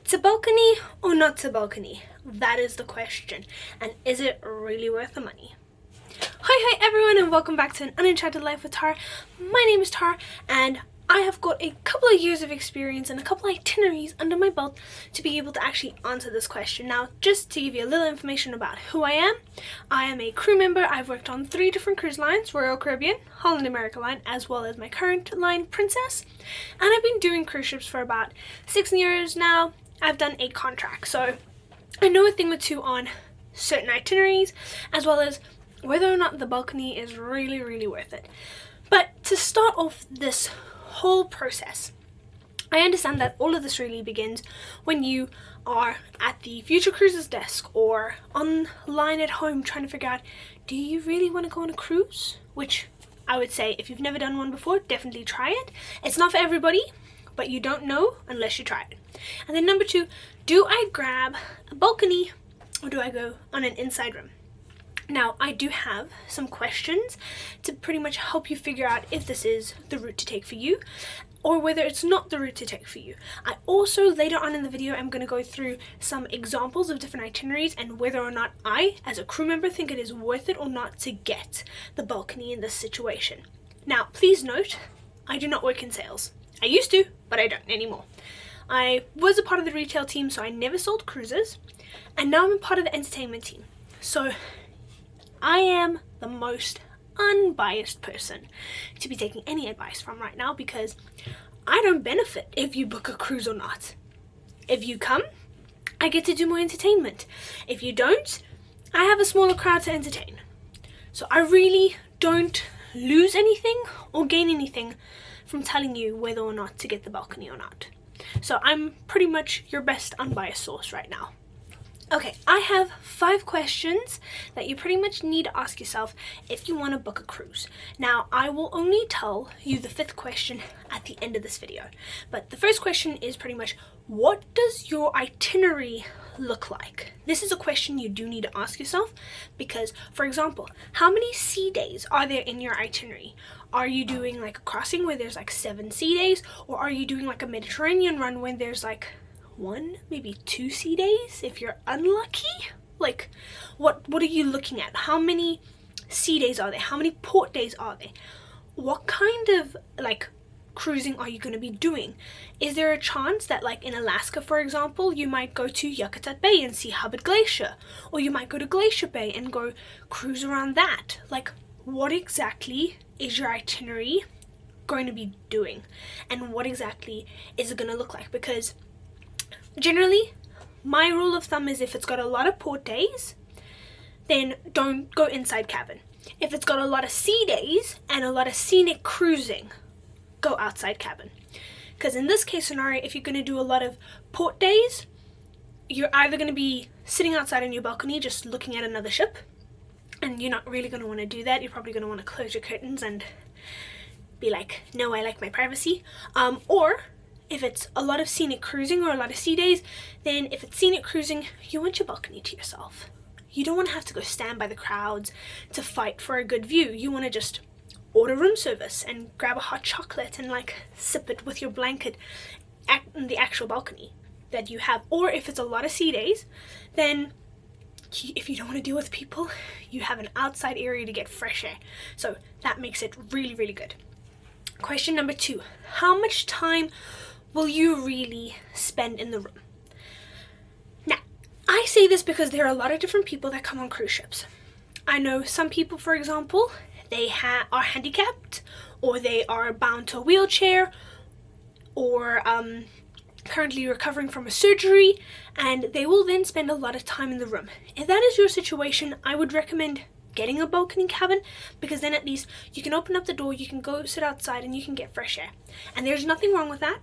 To balcony or not to balcony? That is the question. And is it really worth the money? Hi everyone, and welcome back to An Uncharted Life with Tara. My name is Tara, and I have got a couple of years of experience and a couple of itineraries under my belt to be able to actually answer this question. Now, just to give you a little information about who I am a crew member. I've worked on 3 different cruise lines: Royal Caribbean, Holland America Line, as well as my current line, Princess. And I've been doing cruise ships for about 6 years now. I've done 8 contracts, so I know a thing or two on certain itineraries, as well as whether or not the balcony is really worth it. But to start off this whole process, I understand that all of this really begins when you are at the Future Cruises desk or online at home trying to figure out, do you really want to go on a cruise? Which I would say, if you've never done one before, definitely try it. It's not for everybody, but you don't know unless you try it. And then number 2, do I grab a balcony or do I go on an inside room? Now, I do have some questions to pretty much help you figure out if this is the route to take for you or whether it's not the route to take for you. I also, later on in the video, I'm going to go through some examples of different itineraries and whether or not I, as a crew member, think it is worth it or not to get the balcony in this situation. Now, please note, I do not work in sales. I used to, but I don't anymore. I was a part of the retail team, so I never sold cruises, and now I'm a part of the entertainment team. So I am the most unbiased person to be taking any advice from right now, because I don't benefit if you book a cruise or not. If you come, I get to do more entertainment. If you don't, I have a smaller crowd to entertain. So I really don't lose anything or gain anything from telling you whether or not to get the balcony or not. So I'm pretty much your best unbiased source right now. Okay, I have 5 questions that you pretty much need to ask yourself if you want to book a cruise. Now, I will only tell you the 5th question at the end of this video. But the first question is pretty much, what does your itinerary look like? This is a question you do need to ask yourself because, for example, how many sea days are there in your itinerary? Are you doing like a crossing where there's like 7 sea days? Or are you doing like a Mediterranean run when there's like 1, maybe 2 sea days if you're unlucky? Like, what are you looking at? How many sea days are there? How many port days are there? What kind of like cruising are you going to be doing? Is there a chance that, like in Alaska, for example, you might go to Yakutat Bay and see Hubbard Glacier, or you might go to Glacier Bay and go cruise around that? Like, what exactly is your itinerary going to be doing, and what exactly is it going to look like? Because generally, my rule of thumb is if it's got a lot of port days, then don't go inside cabin. If it's got a lot of sea days and a lot of scenic cruising, go outside cabin. Because in this case scenario, if you're going to do a lot of port days, you're either going to be sitting outside on your balcony just looking at another ship, and you're not really going to want to do that. You're probably going to want to close your curtains and be like, no, I like my privacy. Or if it's a lot of scenic cruising or a lot of sea days, then if it's scenic cruising, you want your balcony to yourself. You don't want to have to go stand by the crowds to fight for a good view. You want to just order room service and grab a hot chocolate and like sip it with your blanket at the actual balcony that you have. Or if it's a lot of sea days, then if you don't want to deal with people, you have an outside area to get fresh air. So that makes it really good. Question number 2, how much time will you really spend in the room? Now, I say this because there are a lot of different people that come on cruise ships. I know some people, for example, they are handicapped, or they are bound to a wheelchair, or currently recovering from a surgery, and they will then spend a lot of time in the room. If that is your situation, I would recommend getting a balcony cabin, because then at least you can open up the door, you can go sit outside, and you can get fresh air. And there's nothing wrong with that.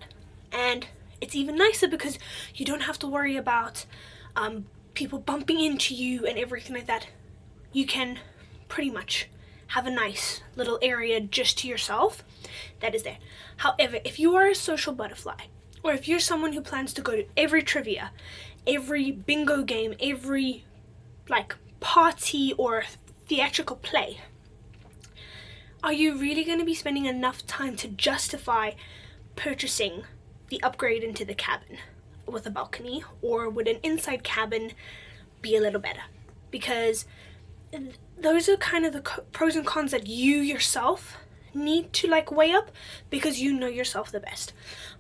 And it's even nicer because you don't have to worry about people bumping into you and everything like that. You can pretty much have a nice little area just to yourself that is there. However, if you are a social butterfly, or if you're someone who plans to go to every trivia, every bingo game, every like party or theatrical play, are you really going to be spending enough time to justify purchasing the upgrade into the cabin? with a balcony, or would an inside cabin be a little better? Because those are kind of the pros and cons that you yourself need to like weigh up, because you know yourself the best.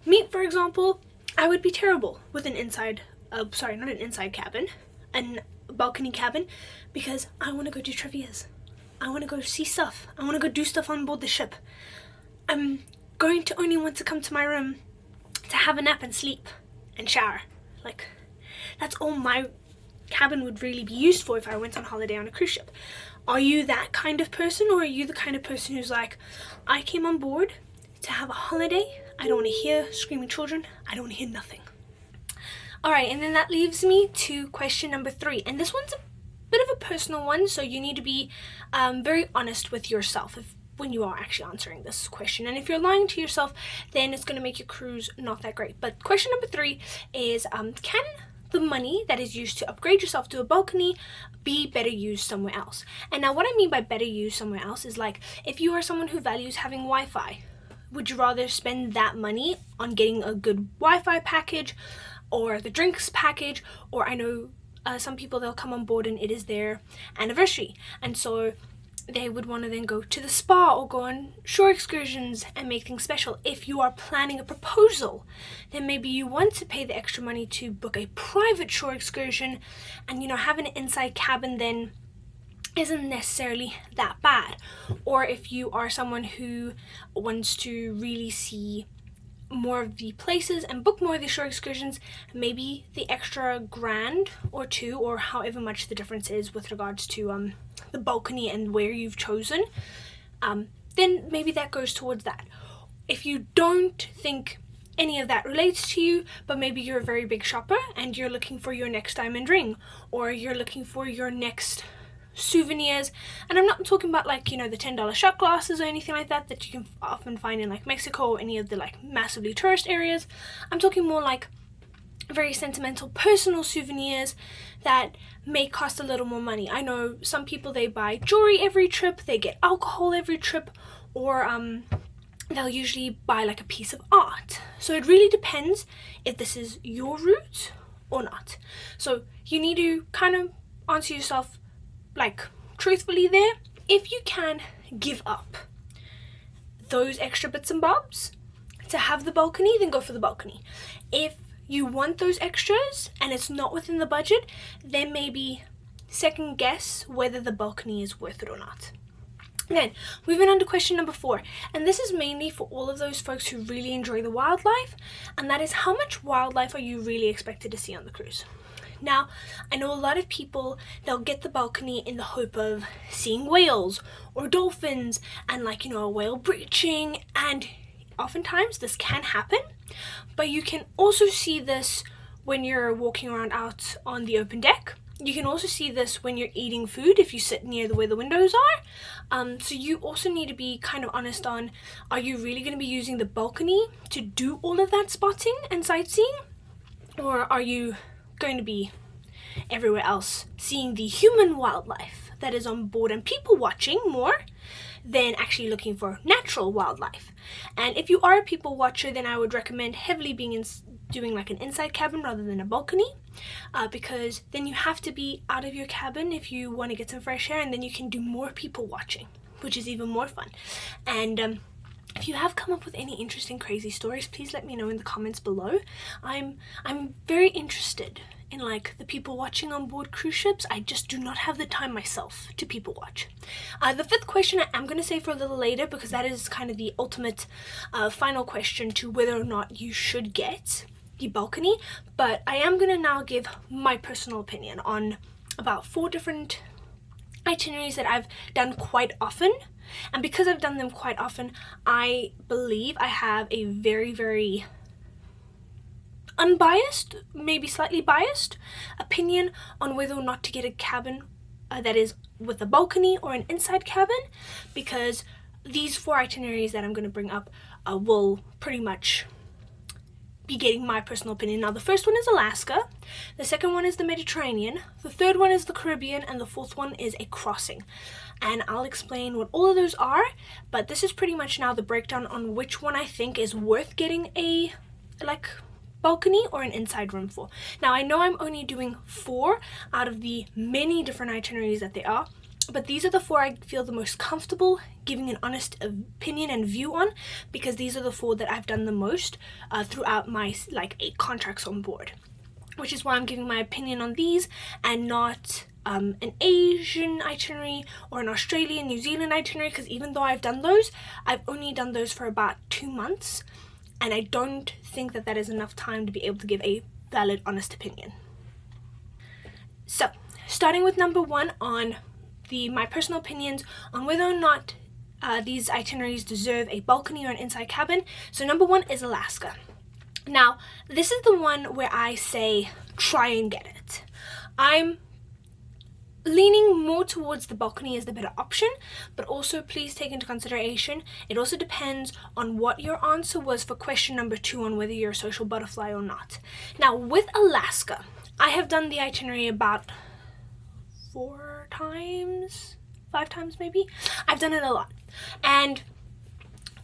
Me, for example, I would be terrible with an inside, not an inside cabin, an balcony cabin, because I want to go do trivias. I want to go see stuff. I want to go do stuff on board the ship. I'm going to only want to come to my room to have a nap and sleep and shower. Like, that's all my cabin would really be used for if I went on holiday on a cruise ship. Are you that kind of person, or are you the kind of person who's like, I came on board to have a holiday, I don't want to hear screaming children, I don't want to hear nothing. Alright, and then that leaves me to question number 3, and this one's a bit of a personal one, so you need to be very honest with yourself when you are actually answering this question. And if you're lying to yourself, then it's going to make your cruise not that great. But question number 3 is, can the money that is used to upgrade yourself to a balcony be better used somewhere else? And now what I mean by better used somewhere else is, like, if you are someone who values having Wi-Fi, would you rather spend that money on getting a good Wi-Fi package, or the drinks package, or I know some people, they'll come on board and it is their anniversary, and so they would want to then go to the spa or go on shore excursions and make things special. If you are planning a proposal, then maybe you want to pay the extra money to book a private shore excursion, and having an inside cabin then isn't necessarily that bad. Or if you are someone who wants to really see more of the places and book more of the shore excursions, maybe the extra $1,000 or $2,000, or however much the difference is with regards to the balcony and where you've chosen, then maybe that goes towards that. If you don't think any of that relates to you, but maybe you're a very big shopper and you're looking for your next diamond ring, or you're looking for your next souvenirs, and I'm not talking about like the $10 shot glasses or anything like that you can often find in like Mexico or any of the like massively tourist areas. I'm talking more like very sentimental personal souvenirs that may cost a little more money. I know some people, they buy jewelry every trip, they get alcohol every trip, or they'll usually buy like a piece of art. So it really depends if this is your route or not. So you need to kind of answer yourself like truthfully there. If you can give up those extra bits and bobs to have the balcony, then go for the balcony. If you want those extras and it's not within the budget, then maybe second guess whether the balcony is worth it or not. Then moving on to question number 4, and this is mainly for all of those folks who really enjoy the wildlife, and that is, how much wildlife are you really expected to see on the cruise? Now, I know a lot of people, they'll get the balcony in the hope of seeing whales or dolphins and like, a whale breaching, and oftentimes this can happen, but you can also see this when you're walking around out on the open deck. You can also see this when you're eating food if you sit near where the windows are. So you also need to be kind of honest on, are you really going to be using the balcony to do all of that spotting and sightseeing? Or are you going to be everywhere else seeing the human wildlife that is on board and people watching more than actually looking for natural wildlife? And if you are a people watcher, then I would recommend heavily doing like an inside cabin rather than a balcony, because then you have to be out of your cabin if you want to get some fresh air, and then you can do more people watching, which is even more fun. And if you have come up with any interesting crazy stories, please let me know in the comments below. I'm very interested in like the people watching on board cruise ships. I just do not have the time myself to people watch. The 5th question I'm going to save for a little later, because that is kind of the ultimate final question to whether or not you should get the balcony. But I am going to now give my personal opinion on about 4 different itineraries that I've done quite often. And because I've done them quite often, I believe I have a very, very unbiased, maybe slightly biased opinion on whether or not to get a cabin that is with a balcony or an inside cabin, because these 4 itineraries that I'm going to bring up will pretty much be getting my personal opinion. Now, the first one is Alaska, the second one is the Mediterranean, the third one is the Caribbean, and the 4th one is a crossing. And I'll explain what all of those are, but this is pretty much now the breakdown on which one I think is worth getting a balcony or an inside room for. Now I know I'm only doing 4 out of the many different itineraries that there are, but these are the 4 I feel the most comfortable giving an honest opinion and view on, because these are the 4 that I've done the most throughout my 8 contracts on board, which is why I'm giving my opinion on these and not an Asian itinerary or an Australian, New Zealand itinerary, because even though I've done those, I've only done those for about 2 months, and I don't think that that is enough time to be able to give a valid, honest opinion. So, starting with number 1 on my personal opinions on whether or not these itineraries deserve a balcony or an inside cabin. So number 1 is Alaska. Now, this is the one where I say try and get it. I'm leaning more towards the balcony as the better option, but also please take into consideration it also depends on what your answer was for question number 2 on whether you're a social butterfly or not. Now, with Alaska, I have done the itinerary about 4 times, 5 times maybe. I've done it a lot. And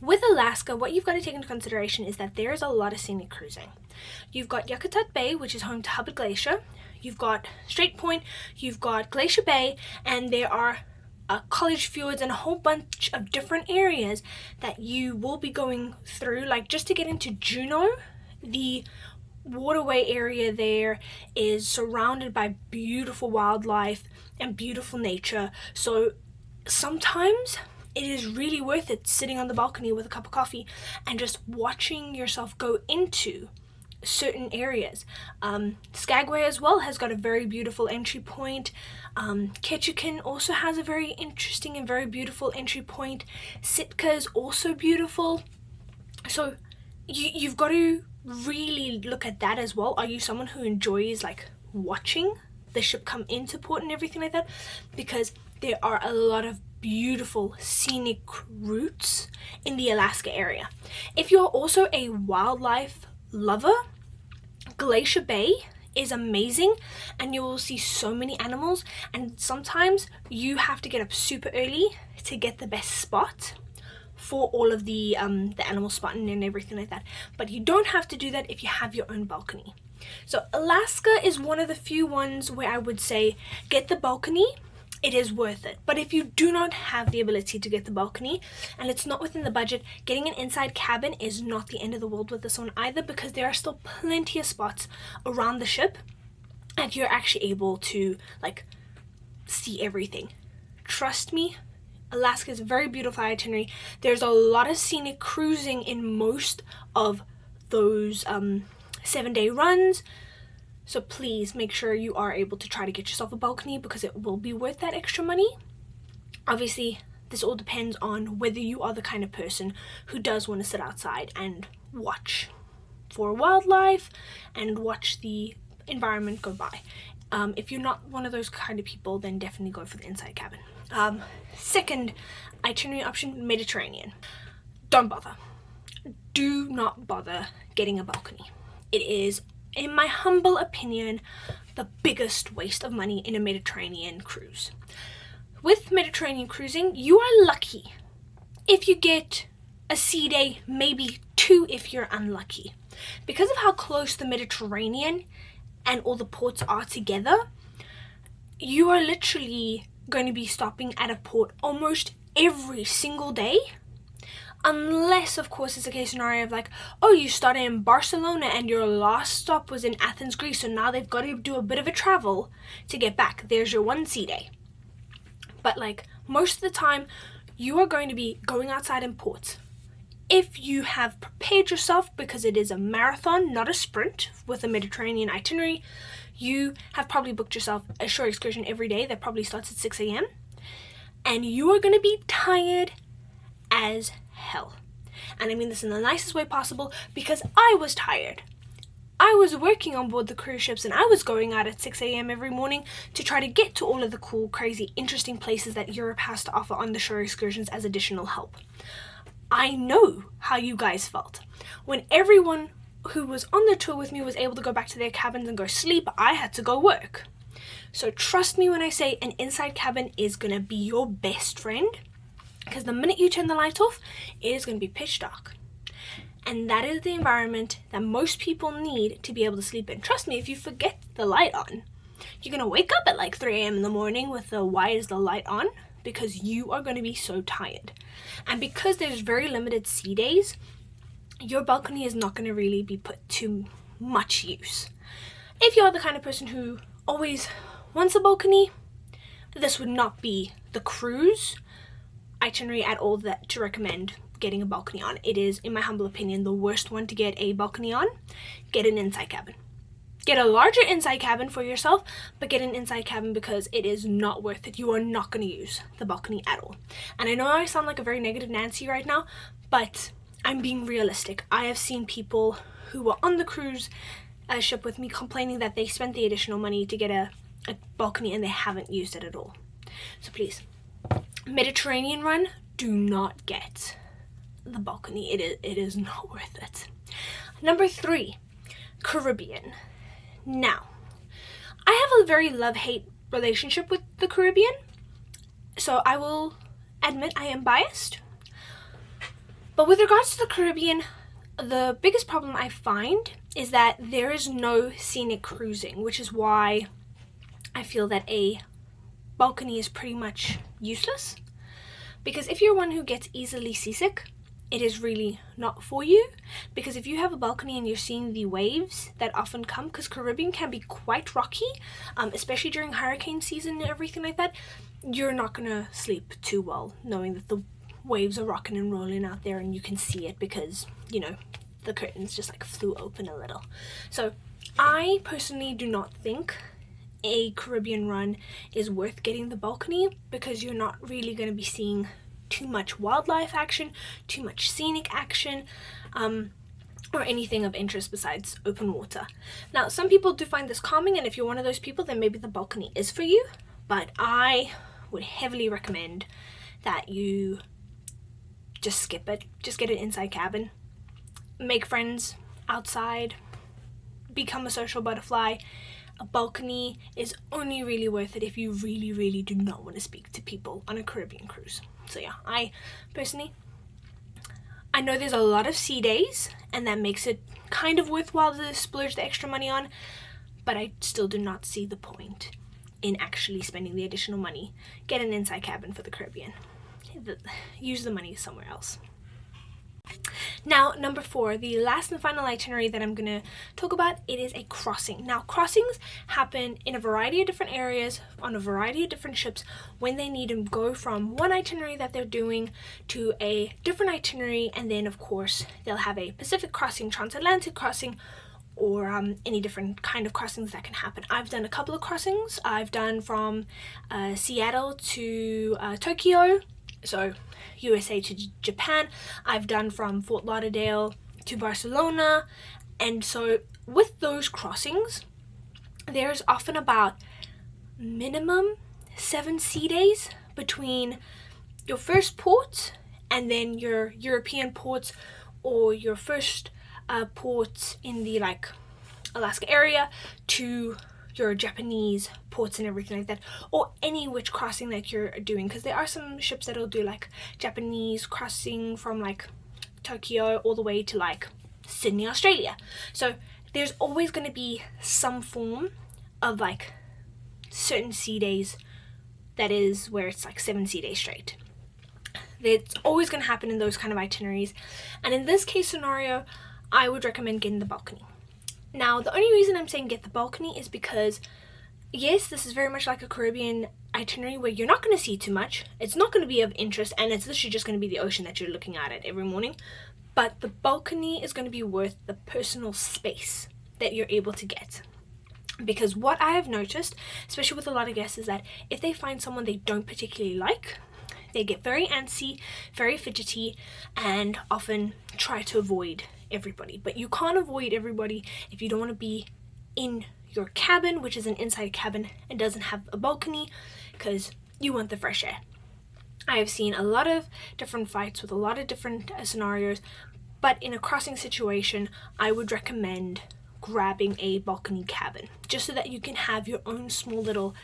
with Alaska, what you've got to take into consideration is that there is a lot of scenic cruising. You've got Yakutat Bay, which is home to Hubbard Glacier. You've got Strait Point, you've got Glacier Bay, and there are college fjords and a whole bunch of different areas that you will be going through. Like, just to get into Juneau, the waterway area there is surrounded by beautiful wildlife and beautiful nature. So sometimes it is really worth it sitting on the balcony with a cup of coffee and just watching yourself go into certain areas. Skagway as well has got a very beautiful entry point. Ketchikan also has a very interesting and very beautiful entry point. Sitka is also beautiful. So you've got to really look at that as well. Are you someone who enjoys watching the ship come into port and everything like that? Because there are a lot of beautiful scenic routes in the Alaska area. If you're also a wildlife lover, Glacier Bay is amazing and you will see so many animals, and sometimes you have to get up super early to get the best spot for all of the animal spotting and everything like that. But you don't have to do that if you have your own balcony. So Alaska is one of the few ones where I would say get the balcony. It is worth it. But if you do not have the ability to get the balcony and it's not within the budget, getting an inside cabin is not the end of the world with this one either, because there are still plenty of spots around the ship and you're actually able to see everything. Trust me, Alaska is a very beautiful itinerary. There's a lot of scenic cruising in most of those 7-day runs. So please make sure you are able to try to get yourself a balcony, because it will be worth that extra money. Obviously, this all depends on whether you are the kind of person who does want to sit outside and watch for wildlife and watch the environment go by. If you're not one of those kind of people, then definitely go for the inside cabin. Second itinerary option, Mediterranean. Don't bother. Do not bother getting a balcony. It is, in my humble opinion, the biggest waste of money in a Mediterranean cruise. With Mediterranean cruising, you are lucky if you get a sea day, maybe 2 if you're unlucky. Because of how close the Mediterranean and all the ports are together, you are literally going to be stopping at a port almost every single day. Unless, of course, it's a case scenario of oh, you started in Barcelona and your last stop was in Athens, Greece, so now they've got to do a bit of a travel to get back. There's your 1 sea day. But most of the time, you are going to be going outside in ports. If you have prepared yourself, because it is a marathon, not a sprint, with a Mediterranean itinerary, you have probably booked yourself a shore excursion every day that probably starts at 6 a.m. And you are going to be tired as hell. And I mean this in the nicest way possible, because I was tired. I was working on board the cruise ships and I was going out at 6 a.m. every morning to try to get to all of the cool, crazy, interesting places that Europe has to offer on the shore excursions as additional help. I know how you guys felt. When everyone who was on the tour with me was able to go back to their cabins and go sleep, I had to go work. So trust me when I say an inside cabin is going to be your best friend, because the minute you turn the light off, it is going to be pitch dark. And that is the environment that most people need to be able to sleep in. Trust me, if you forget the light on, you're going to wake up at like 3 a.m. in the morning with the why is the light on? Because you are going to be so tired. And because there's very limited sea days, your balcony is not going to really be put to much use. If you're the kind of person who always wants a balcony, this would not be the cruise itinerary at all that to recommend getting a balcony on. It is, in my humble opinion, the worst one to get a balcony on. Get an inside cabin. Get a larger inside cabin for yourself, but get an inside cabin because it is not worth it. You are not going to use the balcony at all. And I know I sound like a very negative Nancy right now, but I'm being realistic. I have seen people who were on the cruise ship with me complaining that they spent the additional money to get a balcony and they haven't used it at all. So please, Mediterranean run, do not get the balcony. It is not worth it. Number 3, Caribbean. Now, I have a very love-hate relationship with the Caribbean, so I will admit I am biased. But with regards to the Caribbean, the biggest problem I find is that there is no scenic cruising, which is why I feel that a balcony is pretty much useless. Because if you're one who gets easily seasick, it is really not for you. Because if you have a balcony and you're seeing the waves that often come, because Caribbean can be quite rocky, especially during hurricane season and everything like that, you're not gonna sleep too well knowing that the waves are rocking and rolling out there and you can see it because, you know, the curtains just like flew open a little. So I personally do not think a Caribbean run is worth getting the balcony because you're not really going to be seeing too much wildlife action, too much scenic action, or anything of interest besides open water. Now, some people do find this calming, and if you're one of those people, then maybe the balcony is for you, but I would heavily recommend that you just skip it. Just get an inside cabin, make friends outside, become a social butterfly. A balcony is only really worth it if you really, really do not want to speak to people on a Caribbean cruise. So yeah, I know there's a lot of sea days and that makes it kind of worthwhile to splurge the extra money on, but I still do not see the point in actually spending the additional money. Get an inside cabin for the Caribbean. Use the money somewhere else. Now, number 4, the last and final itinerary that I'm going to talk about, it is a crossing. Now, crossings happen in a variety of different areas, on a variety of different ships, when they need to go from one itinerary that they're doing to a different itinerary, and then, of course, they'll have a Pacific crossing, transatlantic crossing, or any different kind of crossings that can happen. I've done a couple of crossings. I've done from Seattle to Tokyo, so USA to Japan. I've done from Fort Lauderdale to Barcelona, and so with those crossings there's often about minimum 7 sea days between your first port and then your European ports, or your first port in the like Alaska area to your Japanese ports and everything like that, or any which crossing that you're doing, because there are some ships that'll do like Japanese crossing from like Tokyo all the way to like Sydney, Australia. So there's always going to be some form of like certain sea days that is where it's like 7 sea days straight. It's always going to happen in those kind of itineraries, and in this case scenario I would recommend getting the balcony. Now, the only reason I'm saying get the balcony is because, yes, this is very much like a Caribbean itinerary where you're not going to see too much. It's not going to be of interest, and it's literally just going to be the ocean that you're looking at every morning. But the balcony is going to be worth the personal space that you're able to get. Because what I have noticed, especially with a lot of guests, is that if they find someone they don't particularly like, they get very antsy, very fidgety, and often try to avoid everybody. But you can't avoid everybody if you don't want to be in your cabin, which is an inside cabin and doesn't have a balcony, because you want the fresh air. I have seen a lot of different fights with a lot of different scenarios, but in a crossing situation I would recommend grabbing a balcony cabin, just so that you can have your own small little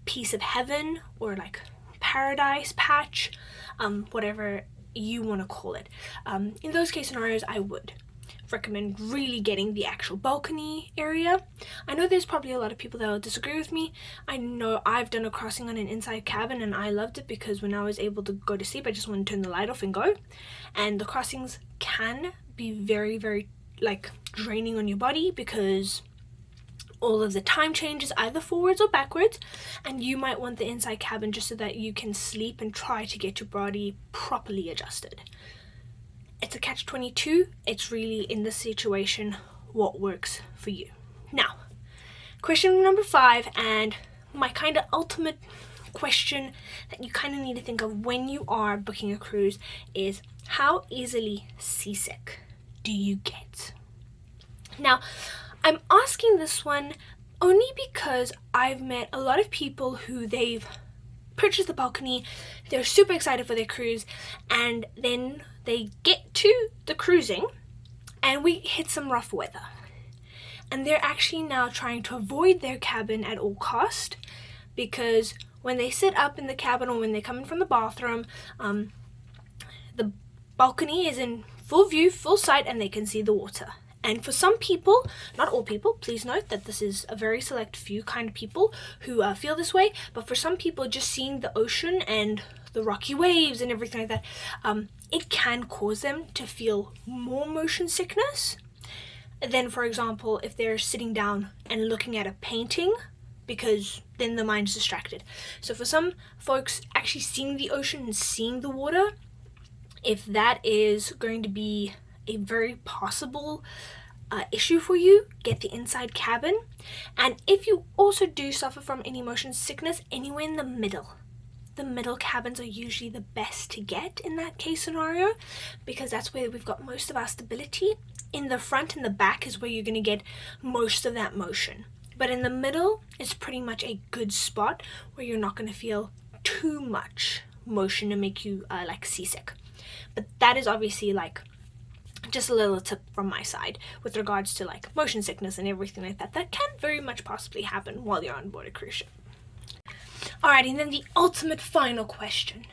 piece of heaven, or like paradise patch, whatever you want to call it. In those case scenarios I would. recommend really getting the actual balcony area. I know there's probably a lot of people that will disagree with me. I know I've done a crossing on an inside cabin and I loved it because when I was able to go to sleep, I just want to turn the light off and go. And the crossings can be very, very like draining on your body because all of the time changes either forwards or backwards, and you might want the inside cabin just so that you can sleep and try to get your body properly adjusted. It's a catch-22. It's really, in this situation, what works for you. Now, question number 5, and my kind of ultimate question that you kind of need to think of when you are booking a cruise is, how easily seasick do you get? Now, I'm asking this one only because I've met a lot of people who they've purchased the balcony, they're super excited for their cruise, and then they get to the cruising and we hit some rough weather. And they're actually now trying to avoid their cabin at all cost because when they sit up in the cabin or when they come in from the bathroom, the balcony is in full view, full sight, and they can see the water. And for some people, not all people, please note that this is a very select few kind of people who feel this way, but for some people, just seeing the ocean and the rocky waves and everything like that, it can cause them to feel more motion sickness than, for example, if they're sitting down and looking at a painting, because then the mind's distracted. So for some folks, actually seeing the ocean and seeing the water, if that is going to be a very possible issue for you, get the inside cabin. And if you also do suffer from any motion sickness, anywhere in the middle cabins are usually the best to get in that case scenario, because that's where we've got most of our stability. In the front and the back is where you're going to get most of that motion, but in the middle is pretty much a good spot where you're not going to feel too much motion to make you like seasick. But that is obviously like just a little tip from my side with regards to like motion sickness and everything like that can very much possibly happen while you're on board a cruise ship. Alrighty, and then the ultimate final question.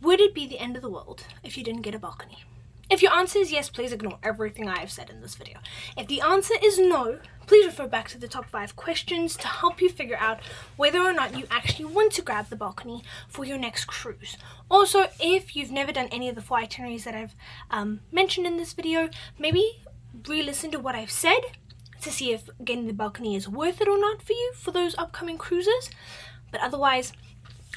Would it be the end of the world if you didn't get a balcony? If your answer is yes, please ignore everything I have said in this video. If the answer is no, please refer back to the top 5 questions to help you figure out whether or not you actually want to grab the balcony for your next cruise. Also, if you've never done any of the 4 itineraries that I've mentioned in this video, maybe re-listen to what I've said to see if getting the balcony is worth it or not for you for those upcoming cruises. But otherwise,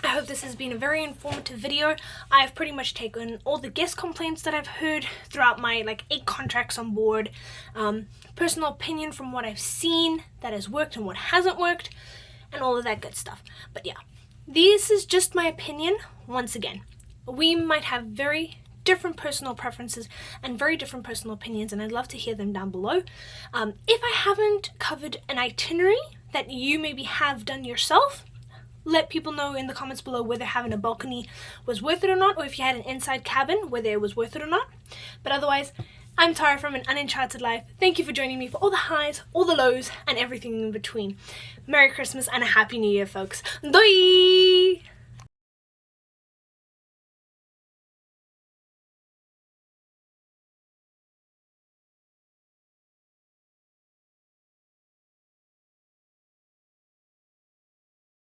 I hope this has been a very informative video. I've pretty much taken all the guest complaints that I've heard throughout my 8 contracts on board, personal opinion from what I've seen that has worked and what hasn't worked, and all of that good stuff. But yeah, this is just my opinion. Once again, we might have very different personal preferences and very different personal opinions, and I'd love to hear them down below. If I haven't covered an itinerary that you maybe have done yourself, let people know in the comments below whether having a balcony was worth it or not, or if you had an inside cabin, whether it was worth it or not. But otherwise, I'm Tara from An Uncharted Life. Thank you for joining me for all the highs, all the lows, and everything in between. Merry Christmas and a Happy New Year, folks. Bye!